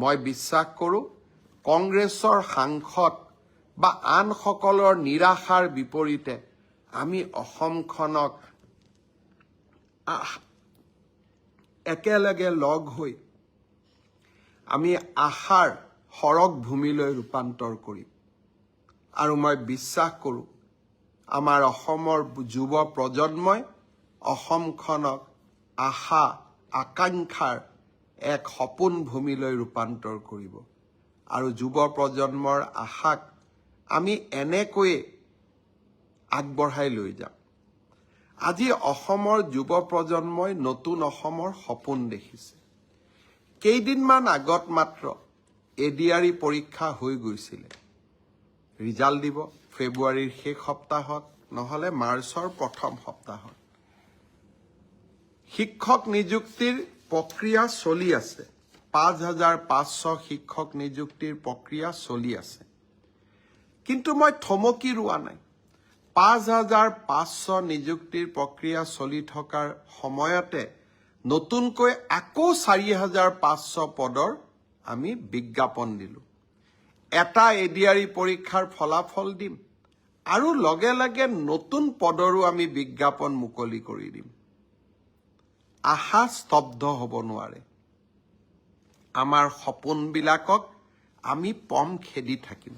মই বিশ্বাস কৰোঁ কংগ্ৰেছৰ সাংসদ বা আনসকলৰ নিৰাশাৰ বিপৰীতে আমি অসমখনক একেলগে লগ হৈ আমি আশাৰ সৰগ ভূমিলৈ ৰূপান্তৰ কৰিম আৰু মই বিশ্বাস কৰোঁ আমাৰ অসমৰ যুৱ প্ৰজন্মই অসমখনক আশা আকাংক্ষাৰ এক সপোন ভূমিলৈ ৰূপান্তৰ কৰিব আৰু যুৱ প্ৰজন্মৰ আশাক আমি এনেকৈয়ে আগবঢ়াই লৈ যাম আজি অসমৰ যুৱ প্ৰজন্মই নতুন অসমৰ সপোন দেখিছে কেইদিনমান আগত মাত্ৰ এডিআৰই পৰীক্ষা হৈ গৈছিলে ৰিজাল্ট দিব ফেব্ৰুৱাৰীৰ শেষ সপ্তাহত নহলে মাৰ্চৰ প্ৰথম সপ্তাহত শিক্ষক নিযুক্তিৰ প্ৰক্ৰিয়া চলি আছে ৫৫০০ শিক্ষক নিযুক্তিৰ প্ৰক্ৰিয়া চলি আছে কিন্তু মই থমকি ৰোৱা নাই ৫৫০০ নিযুক্তিৰ প্ৰক্ৰিয়া চলি থকাৰ সময়তে নতুনকৈ আকৌ ৪৫০০ পদৰ আমি বিজ্ঞাপন দিলোঁ এটা এডিআৰই পৰীক্ষাৰ ফলাফল দিম আৰু লগে লগে নতুন পদৰো আমি বিজ্ঞাপন মুকলি কৰি দিম আশা স্তব্ধ হ'ব নোৱাৰে আমাৰ সপোনবিলাকক আমি পম খেদি থাকিম